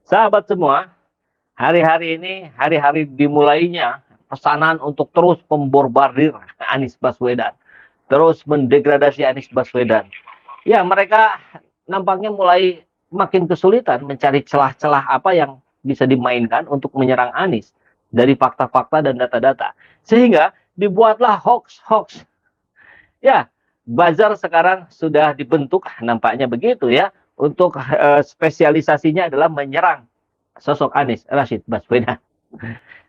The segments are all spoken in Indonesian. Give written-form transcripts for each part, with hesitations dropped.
Sahabat semua, hari-hari ini hari-hari dimulainya pesanan untuk terus memborbardir Anies Baswedan, terus mendegradasi Anies Baswedan. Ya, mereka nampaknya mulai makin kesulitan mencari celah-celah apa yang bisa dimainkan untuk menyerang Anies dari fakta-fakta dan data-data. Sehingga dibuatlah hoax-hoax. Ya, buzzer sekarang sudah dibentuk, nampaknya begitu ya, untuk spesialisasinya adalah menyerang sosok Anies Rashid Baswedan.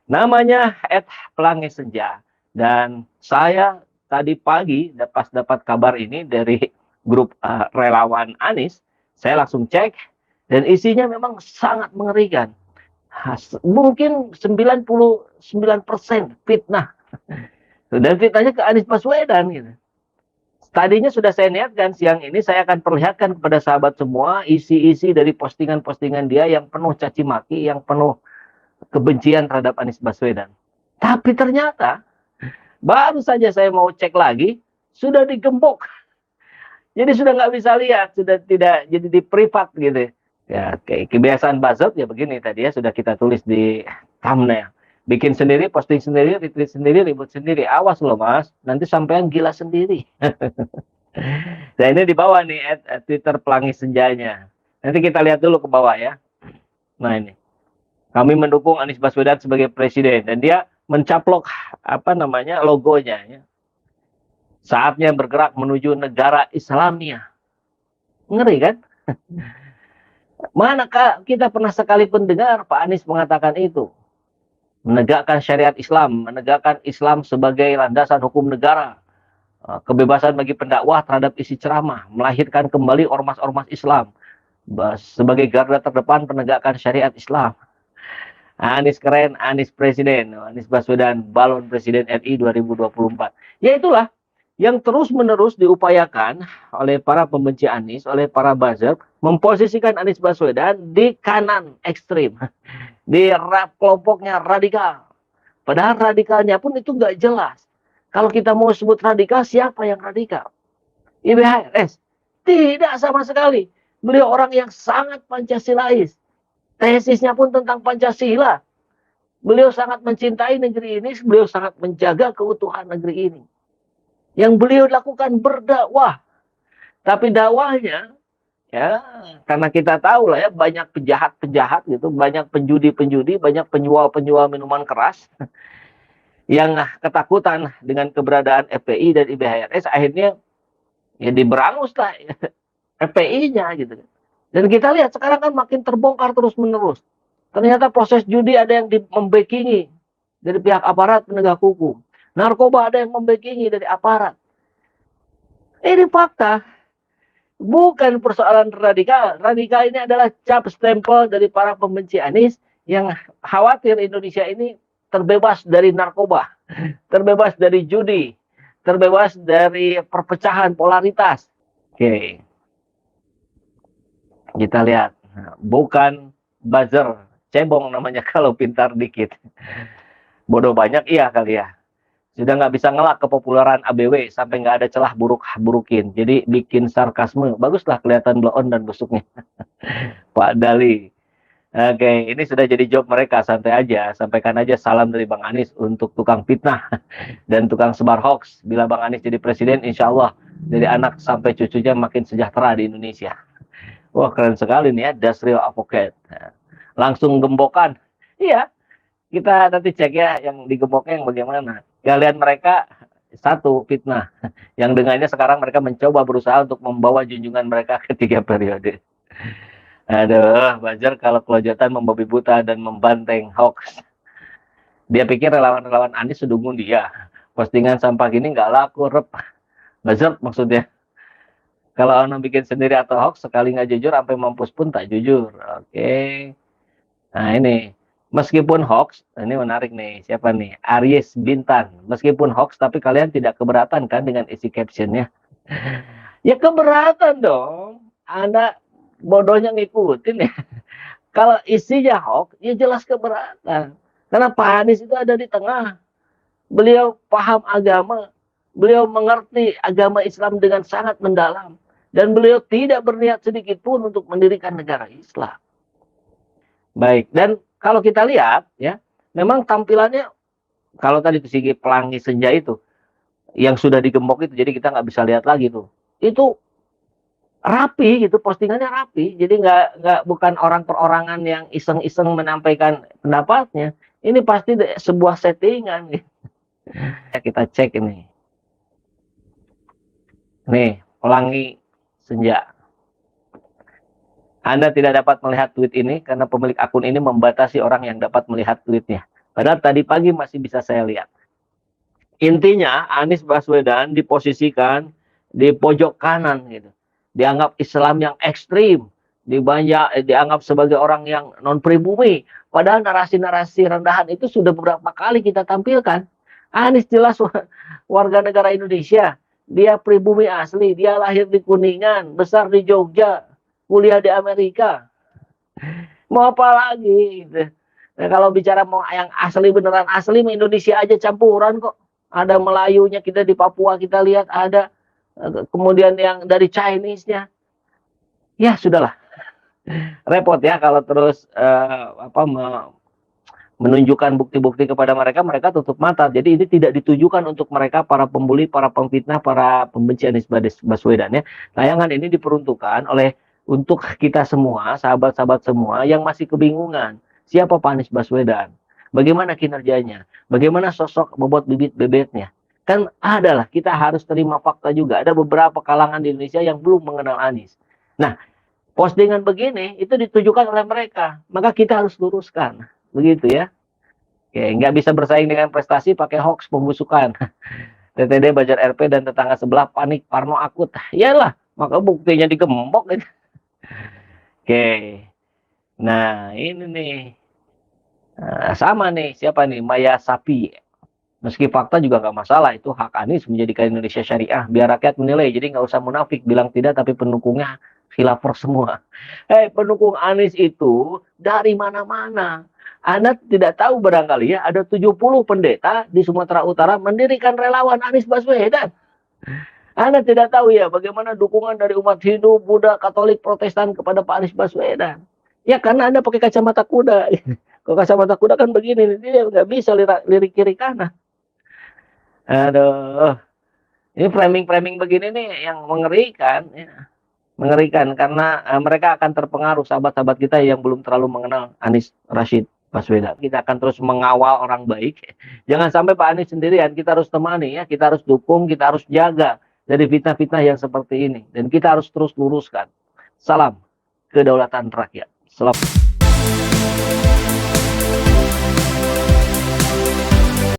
Namanya Pelangi Senja. Dan saya tadi pagi pas dapat kabar ini dari grup relawan Anies, saya langsung cek dan isinya memang sangat mengerikan. Mungkin 99% fitnah. Dan fitnahnya ke Anies Baswedan gitu. Tadinya sudah saya niatkan siang ini saya akan perlihatkan kepada sahabat semua isi-isi dari postingan-postingan dia yang penuh caci maki, yang penuh kebencian terhadap Anies Baswedan. Tapi ternyata baru saja saya mau cek lagi, sudah digembok. Jadi sudah nggak bisa lihat, sudah tidak jadi di privat gitu. Ya, kayak kebiasaan buzzer ya begini tadi ya sudah kita tulis di thumbnail. Bikin sendiri, posting sendiri, retweet sendiri, ribut sendiri. Awas loh mas, nanti sampean gila sendiri. Nah ini di bawah nih Twitter Pelangi Senjanya. Nanti kita lihat dulu ke bawah ya. Nah ini. Kami mendukung Anies Baswedan sebagai presiden dan dia mencaplok apa namanya logonya ya. Saatnya bergerak menuju negara Islamia. Ngeri kan? Manakah kita pernah sekalipun dengar Pak Anies mengatakan itu? Menegakkan syariat Islam, menegakkan Islam sebagai landasan hukum negara, kebebasan bagi pendakwah terhadap isi ceramah, melahirkan kembali ormas-ormas Islam sebagai garda terdepan penegakan syariat Islam. Anies keren, Anies presiden, Anies Baswedan balon presiden RI 2024. Ya itulah yang terus-menerus diupayakan oleh para pembenci Anies, oleh para buzzer, memposisikan Anies Baswedan di kanan ekstrim, di kelompoknya radikal. Padahal radikalnya pun itu nggak jelas. Kalau kita mau sebut radikal, siapa yang radikal? IBHRS? Tidak sama sekali. Beliau orang yang sangat Pancasilais. Tesisnya pun tentang Pancasila. Beliau sangat mencintai negeri ini, beliau sangat menjaga keutuhan negeri ini. Yang beliau lakukan berdakwah. Tapi dakwahnya, ya karena kita tahu lah ya, banyak penjahat-penjahat gitu, banyak penjudi-penjudi, banyak penjual-penjual minuman keras yang ketakutan dengan keberadaan FPI dan IBHRS, akhirnya ya diberangus lah FPI-nya gitu. Dan kita lihat sekarang kan makin terbongkar terus-menerus. Ternyata proses judi ada yang membackingi dari pihak aparat penegak hukum. Narkoba ada yang membackingi dari aparat. Ini fakta. Bukan persoalan radikal. Radikal ini adalah cap stempel dari para pembenci Anies yang khawatir Indonesia ini terbebas dari narkoba, terbebas dari judi, terbebas dari perpecahan polaritas. Oke. Kita lihat. Bukan buzzer, cebong namanya kalau pintar dikit. Bodoh banyak iya kali ya. Sudah nggak bisa ngelak kepopuleran ABW sampai nggak ada celah buruk-burukin. Jadi bikin sarkasme. Baguslah kelihatan blow on dan busuknya. Pak Dali. Oke, ini sudah jadi job mereka. Santai aja. Sampaikan aja salam dari Bang Anies untuk tukang fitnah dan tukang sebar hoax. Bila Bang Anies jadi presiden, insya Allah dari anak sampai cucunya makin sejahtera di Indonesia. Wah, keren sekali nih ya, Dasril Advocate. Langsung gembokan. Iya, kita nanti cek ya yang digemboknya yang bagaimana. Kalian mereka satu fitnah. Yang dengannya sekarang mereka mencoba berusaha untuk membawa junjungan mereka ke 3 periode. Aduh, Bajar kalau kelojotan membabi buta dan membanteng hoax. Dia pikir relawan-relawan Anies sedungun dia. Postingan sampah gini nggak laku, rep. Bajar maksudnya. Kalau orang bikin sendiri atau hoax, sekali nggak jujur, sampai mampus pun tak jujur. Oke. Nah ini, meskipun hoax, ini menarik nih, siapa nih? Aries Bintan. Meskipun hoax, tapi kalian tidak keberatan kan dengan isi captionnya? Ya keberatan dong. Anda bodohnya ngikutin ya. Kalau isinya hoax, ya jelas keberatan. Karena Pak Anies itu ada di tengah. Beliau paham agama. Beliau mengerti agama Islam dengan sangat mendalam. Dan beliau tidak berniat sedikit pun untuk mendirikan negara Islam. Baik, dan kalau kita lihat ya, memang tampilannya kalau tadi tuh segi Pelangi Senja itu, yang sudah digembok itu, jadi kita nggak bisa lihat lagi tuh. Itu rapi gitu, postingannya rapi. Jadi nggak bukan orang perorangan yang iseng-iseng menyampaikan pendapatnya. Ini pasti sebuah settingan. Ya, kita cek ini. Nih, Pelangi Senja. Anda tidak dapat melihat tweet ini karena pemilik akun ini membatasi orang yang dapat melihat tweetnya. Padahal tadi pagi masih bisa saya lihat. Intinya Anies Baswedan diposisikan di pojok kanan gitu. Dianggap Islam yang ekstrim, dianggap sebagai orang yang non pribumi. Padahal narasi-narasi rendahan itu sudah beberapa kali kita tampilkan. Anies jelas warga negara Indonesia. Dia pribumi asli, dia lahir di Kuningan, besar di Jogja, kuliah di Amerika. Mau apa lagi gitu. Nah, kalau bicara mau yang asli beneran asli, Indonesia aja campuran kok. Ada Melayunya kita di Papua kita lihat ada, kemudian yang dari Chinese-nya. Ya sudahlah. Repot ya kalau terus menunjukkan bukti-bukti kepada mereka, mereka tutup mata. Jadi ini tidak ditujukan untuk mereka para pembuli, para pemfitnah, para pembenci Anies Baswedan ya. Tayangan ini diperuntukkan untuk kita semua, sahabat-sahabat semua yang masih kebingungan. Siapa Pak Anies Baswedan? Bagaimana kinerjanya? Bagaimana sosok bobot bibit bebetnya? Kan adalah kita harus terima fakta juga. Ada beberapa kalangan di Indonesia yang belum mengenal Anies. Nah, postingan begini itu ditujukan oleh mereka. Maka kita harus luruskan. Begitu ya. Oke, nggak bisa bersaing dengan prestasi pakai hoax pembusukan. TTD Banjar RP dan tetangga sebelah panik parno akut. Iyalah, maka buktinya digembok. Oke. Nah, ini nih. Nah, sama nih, siapa nih? Maya Sapi. Meski fakta juga nggak masalah, itu hak Anies menjadikan Indonesia syariah. Biar rakyat menilai, jadi nggak usah munafik bilang tidak, tapi pendukungnya khilafah semua. Pendukung Anies itu dari mana-mana. Anda tidak tahu barangkali ya, ada 70 pendeta di Sumatera Utara mendirikan relawan Anies Baswedan. Anda tidak tahu ya bagaimana dukungan dari umat Hindu, Buddha, Katolik, Protestan kepada Pak Anies Baswedan. Ya karena Anda pakai kacamata kuda. Kalau kacamata kuda kan begini, dia nggak bisa lirik kiri kanan. Aduh, ini framing-framing begini nih yang mengerikan. Ya. Mengerikan karena mereka akan terpengaruh sahabat-sahabat kita yang belum terlalu mengenal Anies Rashid Baswedan. Kita akan terus mengawal orang baik. Jangan sampai Pak Anies sendirian, kita harus temani ya, kita harus dukung, kita harus jaga dari fitnah-fitnah yang seperti ini. Dan kita harus terus luruskan. Salam kedaulatan rakyat. Salam.